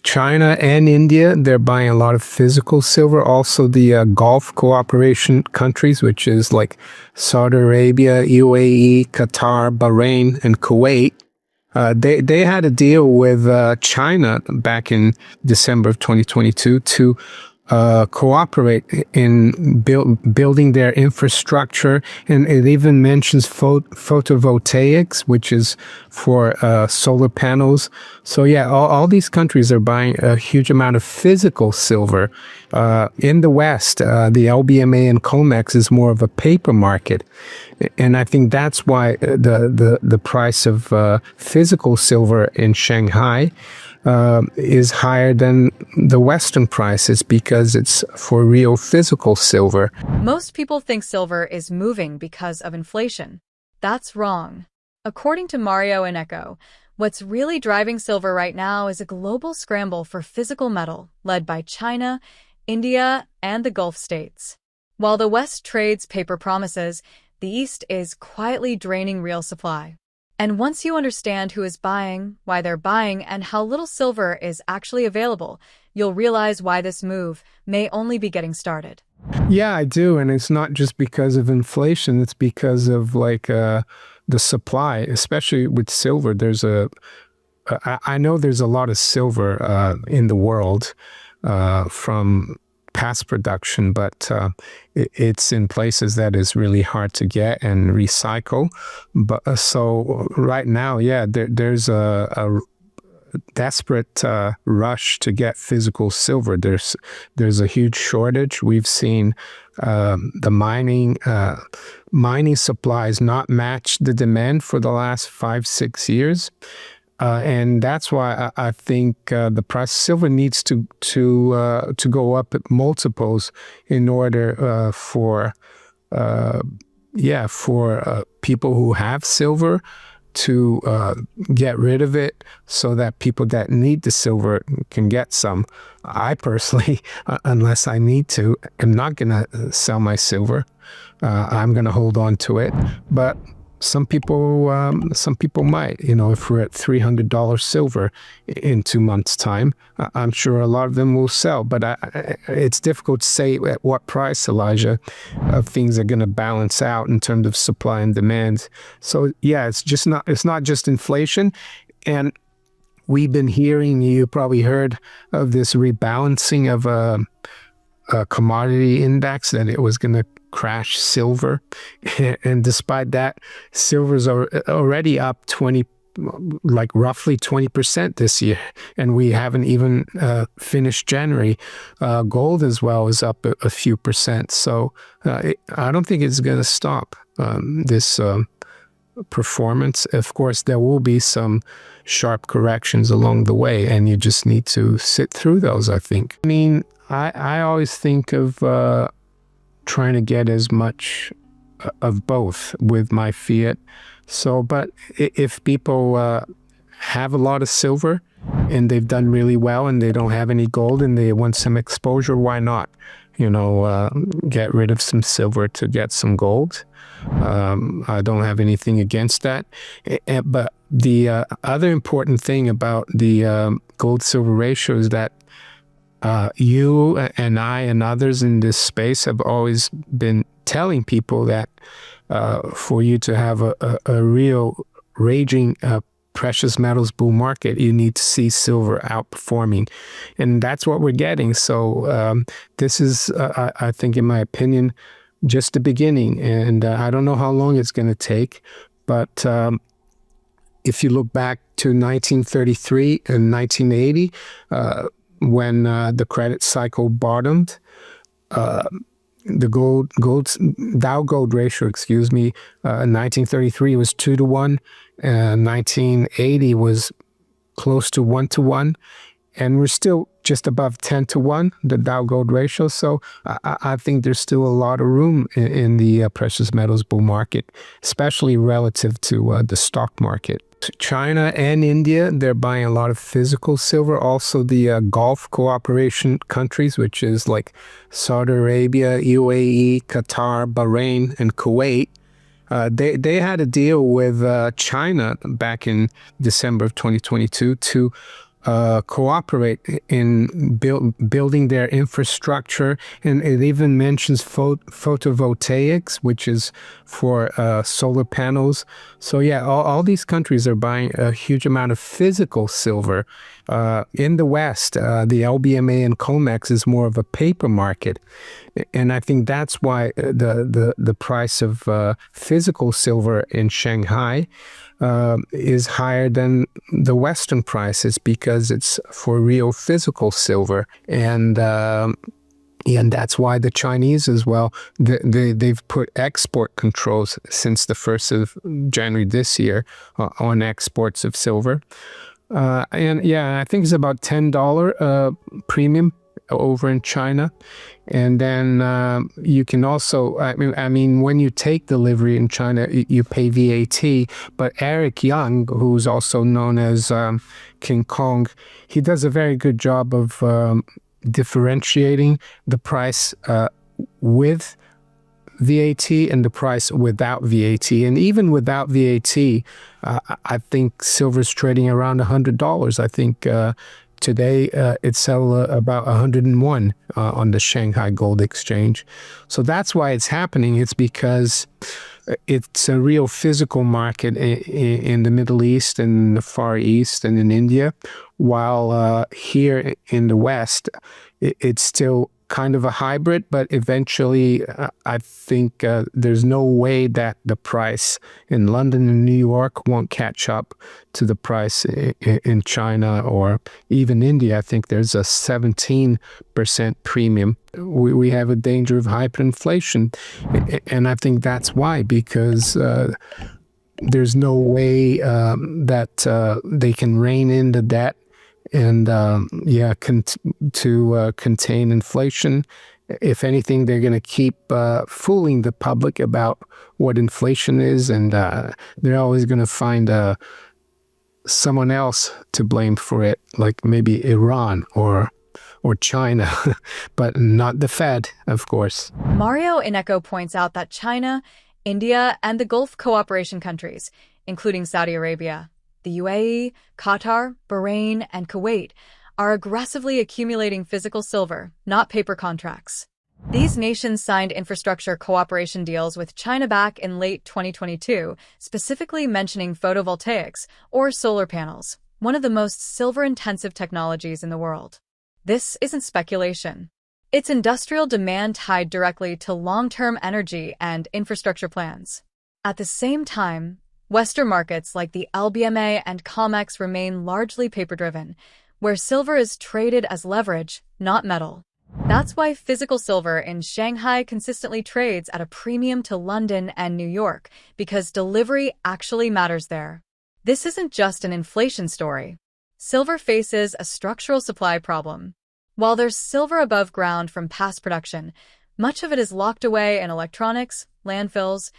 China and India, they're buying a lot of physical silver. Also, the Gulf cooperation countries, which is like Saudi Arabia, UAE, Qatar, Bahrain, and Kuwait. They had a deal with China back in December of 2022 to cooperate in building their infrastructure, and it even mentions photovoltaics, which is for solar panels. So yeah, all these countries are buying a huge amount of physical silver. In the West, the LBMA and COMEX is more of a paper market, and I think that's why the price of physical silver in Shanghai is higher than the Western prices, because it's for real physical silver. Most people think silver is moving because of inflation. That's wrong. According to Mario Innecco, what's really driving silver right now is a global scramble for physical metal led by China, India, and the Gulf states. While the West trades paper promises, the East is quietly draining real supply. And once you understand who is buying, why they're buying, and how little silver is actually available, you'll realize why this move may only be getting started. Yeah, I do. And it's not just because of inflation. It's because of the supply, especially with silver. I know there's a lot of silver in the world from past production, but it's in places that is really hard to get and recycle. But so right now, yeah, there's a desperate rush to get physical silver. There's a huge shortage. We've seen the mining supplies not match the demand for the last 5-6 years. And that's why I think the price of silver needs to go up at multiples in order for people who have silver to get rid of it, so that people that need the silver can get some. I personally, unless I need to, am not going to sell my silver. I'm going to hold on to it, but some people might. If we're at $300 silver in 2 months' time, I'm sure a lot of them will sell. But it's difficult to say at what price, Elijah, things are going to balance out in terms of supply and demand. So yeah, it's not just inflation. And we've been hearing, you probably heard of this rebalancing of a commodity index, that it was going to crash silver. And despite that, silver's already up roughly 20% this year, and we haven't even finished January. Gold as well is up a few percent. So I don't think it's going to stop this performance. Of course, there will be some sharp corrections along the way, and you just need to sit through those, I think. I mean, I always think of trying to get as much of both with my fiat. So, but if people have a lot of silver and they've done really well and they don't have any gold and they want some exposure, why not? Get rid of some silver to get some gold. I don't have anything against that. But the other important thing about the gold-silver ratio is that you and I and others in this space have always been telling people that for you to have a real raging precious metals bull market, you need to see silver outperforming. And that's what we're getting. So this is, I think, in my opinion, just the beginning. And I don't know how long it's going to take. But if you look back to 1933 and 1980, when the credit cycle bottomed, the Dow gold ratio, in 1933 was 2-to-1, 1980 was close to 1-to-1, and we're still just above 10-to-1, the Dow gold ratio. So I think there's still a lot of room in the precious metals bull market, especially relative to the stock market. China and India, they're buying a lot of physical silver. Also, the Gulf cooperation countries, which is like Saudi Arabia, UAE, Qatar, Bahrain, and Kuwait, they had a deal with China back in December of 2022 to cooperate in building their infrastructure. And it even mentions photovoltaics, which is for solar panels. So yeah, all these countries are buying a huge amount of physical silver. In the West, the LBMA and COMEX is more of a paper market. And I think that's why the price of physical silver in Shanghai is higher than the Western prices, because it's for real physical silver. And that's why the Chinese as well, they've put export controls since the 1st of January this year on exports of silver. And yeah, I think it's about $10 premium over in China. And then you can also, I mean, when you take delivery in China, you pay VAT. But Eric Young, who's also known as King Kong, he does a very good job of differentiating the price with VAT and the price without VAT. And even without VAT, I think silver's trading around $100. I think today it's sell about 101 on the Shanghai Gold Exchange. So that's why it's happening. It's because it's a real physical market in the Middle East and the Far East and in India, while here in the West, it's still kind of a hybrid, but eventually I think there's no way that the price in London and New York won't catch up to the price in China or even India. I think there's a 17% premium. We have a danger of hyperinflation, and I think that's why, because there's no way that they can rein in the debt and contain inflation. If anything, they're going to keep fooling the public about what inflation is, and they're always going to find someone else to blame for it, like maybe Iran or China, but not the Fed, of course. Mario Innecco points out that China, India, and the Gulf cooperation countries, including Saudi Arabia, the UAE, Qatar, Bahrain, and Kuwait, are aggressively accumulating physical silver, not paper contracts. These nations signed infrastructure cooperation deals with China back in late 2022, specifically mentioning photovoltaics, or solar panels, one of the most silver-intensive technologies in the world. This isn't speculation. It's industrial demand tied directly to long-term energy and infrastructure plans. At the same time, Western markets like the LBMA and COMEX remain largely paper-driven, where silver is traded as leverage, not metal. That's why physical silver in Shanghai consistently trades at a premium to London and New York, because delivery actually matters there. This isn't just an inflation story. Silver faces a structural supply problem. While there's silver above ground from past production, much of it is locked away in electronics, landfills,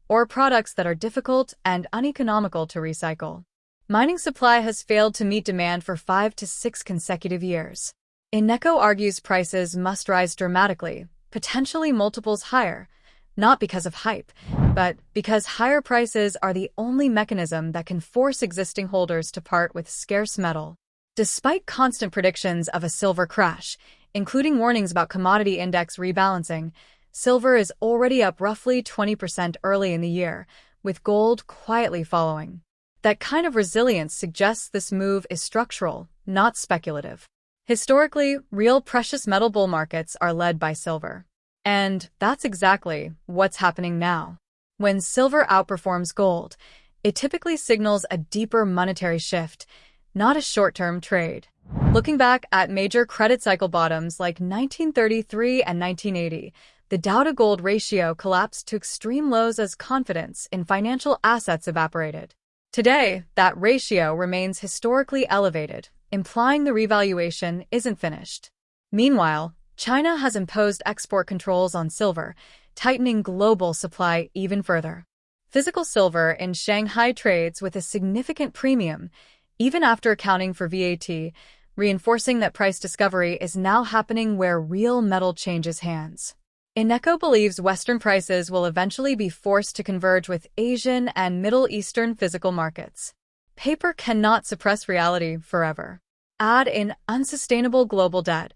or products that are difficult and uneconomical to recycle. Mining supply has failed to meet demand for 5 to 6 consecutive years. Innecco argues prices must rise dramatically, potentially multiples higher, not because of hype, but because higher prices are the only mechanism that can force existing holders to part with scarce metal. Despite constant predictions of a silver crash, including warnings about commodity index rebalancing, silver is already up roughly 20% early in the year, with gold quietly following. That kind of resilience suggests this move is structural, not speculative. Historically, real precious metal bull markets are led by silver. And that's exactly what's happening now. When silver outperforms gold, it typically signals a deeper monetary shift, not a short-term trade. Looking back at major credit cycle bottoms like 1933 and 1980, the Dow-to-gold ratio collapsed to extreme lows as confidence in financial assets evaporated. Today, that ratio remains historically elevated, implying the revaluation isn't finished. Meanwhile, China has imposed export controls on silver, tightening global supply even further. Physical silver in Shanghai trades with a significant premium, even after accounting for VAT, reinforcing that price discovery is now happening where real metal changes hands. Innecco believes Western prices will eventually be forced to converge with Asian and Middle Eastern physical markets. Paper cannot suppress reality forever. Add in unsustainable global debt,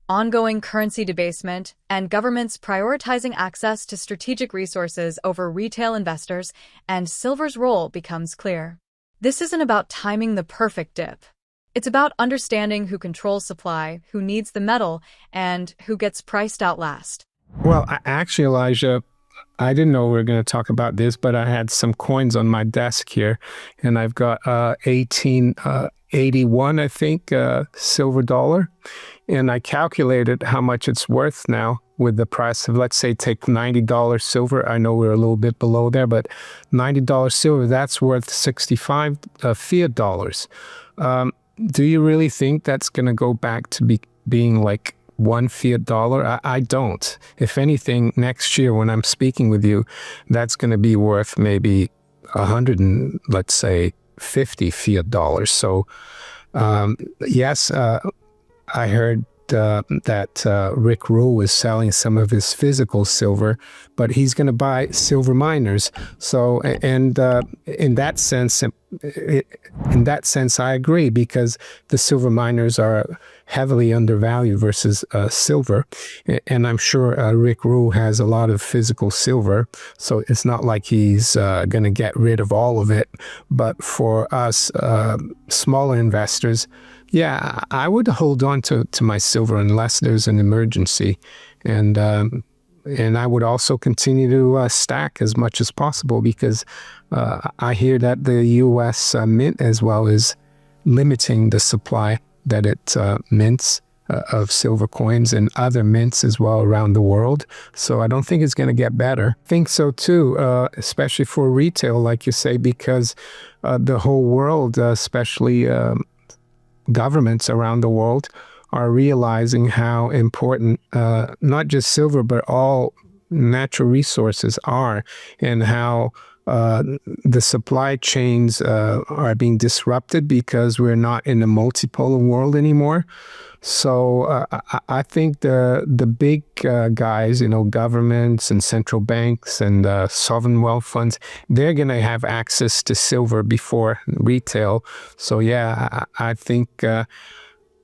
ongoing currency debasement, and governments prioritizing access to strategic resources over retail investors, and silver's role becomes clear. This isn't about timing the perfect dip. It's about understanding who controls supply, who needs the metal, and who gets priced out last. Well, actually, Elijah, I didn't know we were going to talk about this, but I had some coins on my desk here, and I've got 1881, I think, silver dollar. And I calculated how much it's worth now with the price of, let's say, take $90 silver. I know we're a little bit below there, but $90 silver, that's worth 65 fiat dollars. Do you really think that's going to go back to being like one fiat dollar? I don't. If anything, next year when I'm speaking with you, that's going to be worth maybe 100 and, let's say, 50 fiat dollars. So yes, I heard that Rick Rule is selling some of his physical silver, but he's going to buy silver miners. So, and in that sense, I agree, because the silver miners are heavily undervalued versus silver. And I'm sure Rick Rule has a lot of physical silver, so it's not like he's going to get rid of all of it. But for us smaller investors, yeah, I would hold on to my silver unless there's an emergency. And I would also continue to stack as much as possible, because I hear that the U.S. Mint as well is limiting the supply that it mints of silver coins, and other mints as well around the world. So I don't think it's going to get better. I think so too, especially for retail, like you say, because the whole world, especially governments around the world, are realizing how important not just silver but all natural resources are, and how the supply chains are being disrupted because we're not in a multipolar world anymore. So I think the big guys, governments and central banks and sovereign wealth funds, they're going to have access to silver before retail. So yeah, I think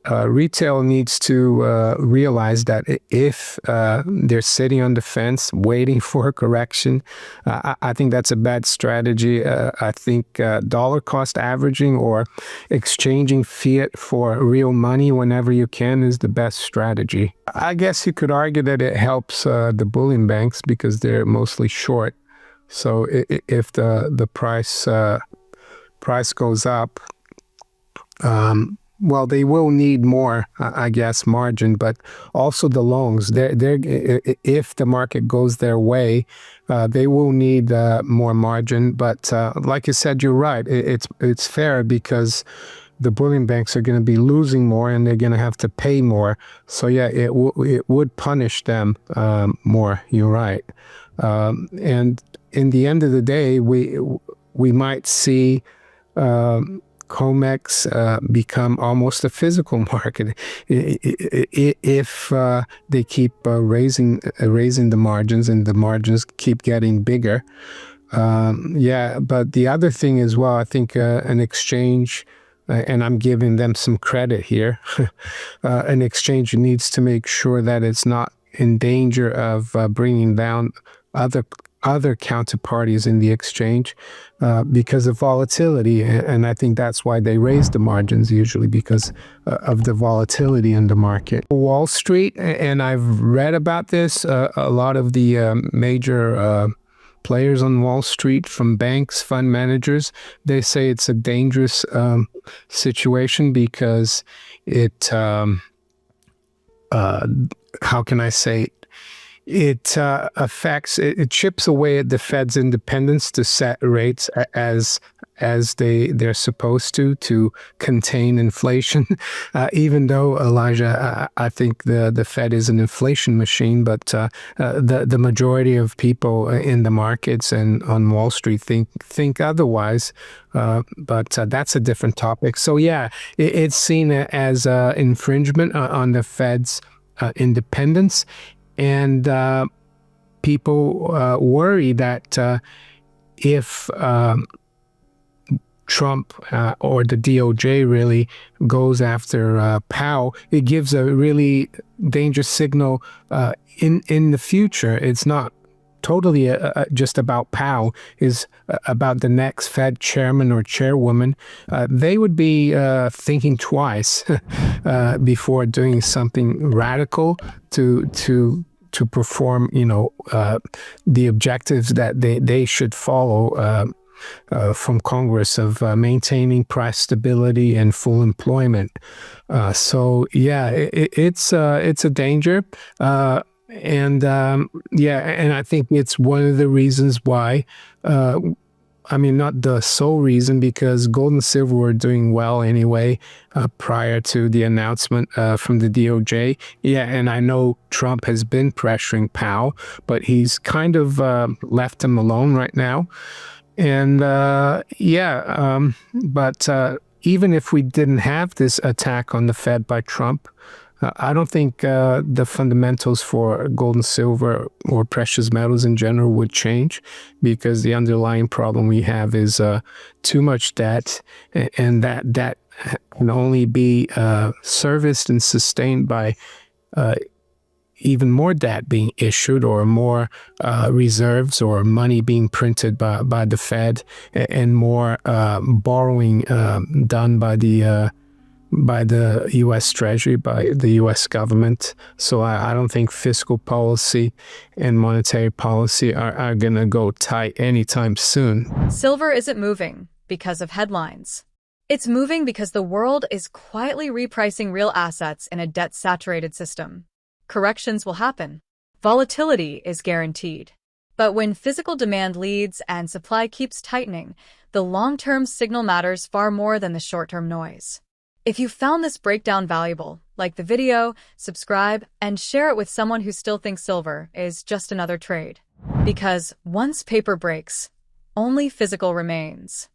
retail needs to realize that if they're sitting on the fence waiting for a correction, I think that's a bad strategy. I think dollar cost averaging or exchanging fiat for real money whenever you can is the best strategy. I guess you could argue that it helps the bullion banks because they're mostly short. So if the price goes up, well, they will need more, I guess, margin, but also the longs. If the market goes their way, they will need more margin. But like you said, you're right. It's fair because the bullion banks are going to be losing more and they're going to have to pay more. So yeah, it would punish them more. You're right. And in the end of the day, we might see COMEX become almost a physical market if they keep raising the margins and the margins keep getting bigger. Yeah, but the other thing as well, I think an exchange, and I'm giving them some credit here, an exchange needs to make sure that it's not in danger of bringing down other counterparties in the exchange because of volatility. And I think that's why they raise the margins usually, because of the volatility in the market. Wall Street, and I've read about this, a lot of the major players on Wall Street, from banks, fund managers, they say it's a dangerous situation because it, how can I say, it affects, it chips away at the Fed's independence to set rates as they're supposed to contain inflation. Even though, Elijah, I think the Fed is an inflation machine, but the majority of people in the markets and on Wall Street think otherwise. But that's a different topic. So yeah, it's seen as infringement on the Fed's independence. And people worry that if Trump or the DOJ really goes after Powell, it gives a really dangerous signal in the future. It's not totally just about Powell, is about the next Fed chairman or chairwoman. They would be thinking twice before doing something radical to perform, the objectives that they should follow from Congress of maintaining price stability and full employment. So yeah, it's a danger. And I think it's one of the reasons why, not the sole reason, because gold and silver were doing well anyway prior to the announcement from the DOJ. Yeah, and I know Trump has been pressuring Powell, but he's kind of left him alone right now. And but even if we didn't have this attack on the Fed by Trump, I don't think the fundamentals for gold and silver or precious metals in general would change, because the underlying problem we have is too much debt, and that debt can only be serviced and sustained by even more debt being issued, or more reserves or money being printed by the Fed, and more borrowing done by the U.S. Treasury, by the U.S. government. So I don't think fiscal policy and monetary policy are going to go tight anytime soon. Silver isn't moving because of headlines. It's moving because the world is quietly repricing real assets in a debt-saturated system. Corrections will happen. Volatility is guaranteed. But when physical demand leads and supply keeps tightening, the long-term signal matters far more than the short-term noise. If you found this breakdown valuable, like the video, subscribe, and share it with someone who still thinks silver is just another trade. Because once paper breaks, only physical remains.